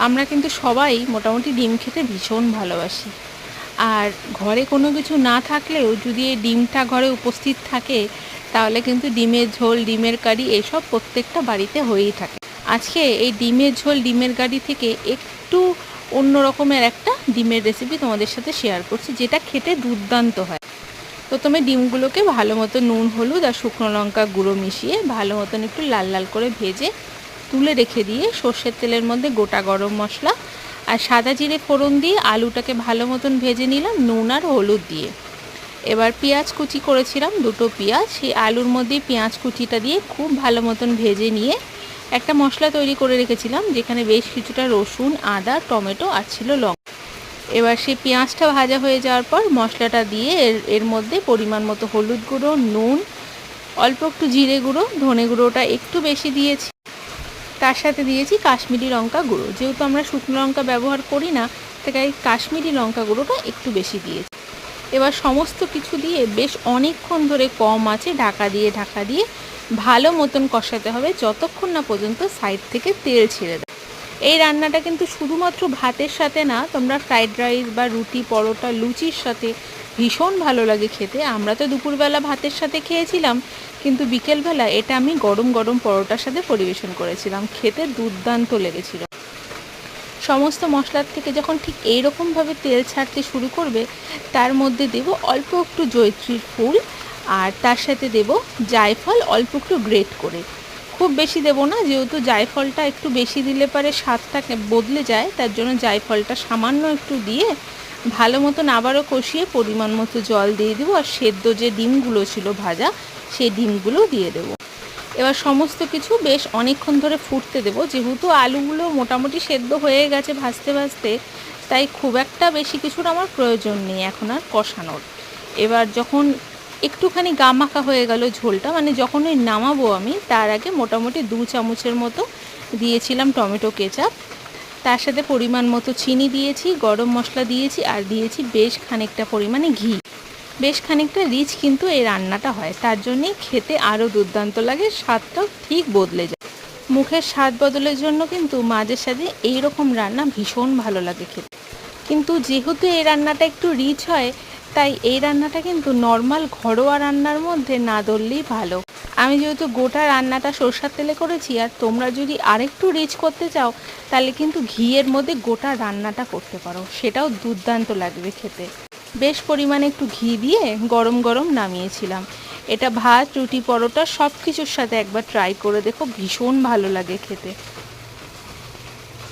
আমরা কিন্তু সবাই মোটামুটি ডিম খেতে ভীষণ ভালোবাসি। আর ঘরে কোনো কিছু না থাকলেও যদি এই ডিমটা ঘরে উপস্থিত থাকে তাহলে কিন্তু ডিমের ঝোল, ডিমের কারি এসব প্রত্যেকটা বাড়িতে হয়েই থাকে। আজকে এই ডিমের ঝোল, ডিমের কারি থেকে একটু অন্য রকমের একটা ডিমের রেসিপি তোমাদের সাথে শেয়ার করছি, যেটা খেতে দুর্দান্ত হয়। প্রথমে ডিমগুলোকে ভালো মতো নুন, হলুদ আর শুকনো লঙ্কা গুঁড়ো মিশিয়ে ভালো মতন একটু লাল লাল করে ভেজে তুলে রেখে দিয়ে সর্ষের তেলের মধ্যে গোটা গরম মশলা আর সাদা জিরে ফোড়ন দিয়ে আলুটাকে ভালো মতন ভেজে নিলাম নুন আর হলুদ দিয়ে। এবার পেঁয়াজ কুচি করেছিলাম, দুটো পেঁয়াজ, সেই আলুর মধ্যে পেঁয়াজ কুচিটা দিয়ে খুব ভালো মতন ভেজে নিয়ে একটা মশলা তৈরি করে রেখেছিলাম, যেখানে বেশ কিছুটা রসুন, আদা, টমেটো আর ছিল লঙ্কা। এবার সেই পেঁয়াজটা ভাজা হয়ে যাওয়ার পর মশলাটা দিয়ে এর মধ্যে পরিমাণ মতো হলুদ গুঁড়ো, নুন, অল্প একটু জিরে গুঁড়ো, ধনে গুঁড়োটা একটু বেশি দিয়েছি, তার সাথে দিয়েছি কাশ্মীরি লঙ্কা গুঁড়ো। যেহেতু আমরা শুকনো লঙ্কা ব্যবহার করি না, তাই কাশ্মীরি লঙ্কা গুঁড়োটা একটু বেশি দিয়েছি। এবার সমস্ত কিছু দিয়ে বেশ অনেকক্ষণ ধরে কম আঁচে ঢাকা দিয়ে ভালো মতন কষাতে হবে, যতক্ষণ না পর্যন্ত সাইড থেকে তেল ছেড়ে দেয়। এই রান্নাটা কিন্তু শুধুমাত্র ভাতের সাথে না, তোমরা ফ্রাইড রাইস বা রুটি, পরোটা, লুচির সাথে ভীষণ ভালো লাগে খেতে। আমরা তো দুপুরবেলা ভাতের সাথে খেয়েছিলাম, কিন্তু বিকেলবেলা এটা আমি গরম গরম পরোটার সাথে পরিবেশন করেছিলাম, খেতে দুর্দান্ত লেগেছিল। সমস্ত মশলার থেকে যখন ঠিক এইরকমভাবে তেল ছাড়তে শুরু করবে, তার মধ্যে দেব অল্প একটু জয়িত্রীর ফুল আর তার সাথে দেব জায়ফল অল্প একটু গ্রেট করে। খুব বেশি দেব না, যেহেতু জায়ফলটা একটু বেশি দিলে পারে স্বাদটা বদলে যায়, তার জন্য জায়ফলটা সামান্য একটু দিয়ে ভালো মতন আবারও কষিয়ে পরিমাণ মতো জল দিয়ে দেবো। আর সেদ্ধ যে ডিমগুলো ছিল ভাজা, সেই ডিমগুলো দিয়ে দেবো। এবার সমস্ত কিছু বেশ অনেকক্ষণ ধরে ফুটতে দেবো। যেহেতু আলুগুলো মোটামুটি সেদ্ধ হয়ে গেছে ভাজতে ভাজতে, তাই খুব একটা বেশি কিছুর আমার প্রয়োজন নেই এখন আর কষানোর। এবার যখন একটুখানি গামাখা হয়ে গেল ঝোলটা, মানে যখন ওই নামাবো আমি, তার আগে মোটামুটি 2 চামচের মতো দিয়েছিলাম টমেটো কেচাপ, তার সাথে পরিমাণ মতো চিনি দিয়েছি, গরম মশলা দিয়েছি আর দিয়েছি বেশ খানিকটা পরিমাণে ঘি। বেশ খানিকটা রিচ কিন্তু এই রান্নাটা হয়, তার জন্যেই খেতে আরও দুর্দান্ত লাগে, স্বাদটাও ঠিক বদলে যায়। মুখের স্বাদ বদলের জন্য কিন্তু মাঝে সাঝে এইরকম রান্না ভীষণ ভালো লাগে খেতে। কিন্তু যেহেতু এই রান্নাটা একটু রিচ হয়, তাই এই রান্নাটা কিন্তু নর্মাল ঘরোয়া রান্নার মধ্যে না ধরলেই ভালো। আমি যেহেতু গোটা রান্নাটা সরষের তেলে করেছি, আর তোমরা যদি আরেকটু রিচ করতে চাও তাহলে কিন্তু ঘিয়ের মধ্যে গোটা রান্নাটা করতে পারো, সেটাও দুর্দান্ত লাগবে খেতে। বেশ পরিমাণে একটু ঘি দিয়ে গরম গরম নামিয়েছিলাম। এটা ভাত, রুটি, পরোটা সব কিছুর সাথে একবার ট্রাই করে দেখো, ভীষণ ভালো লাগে খেতে।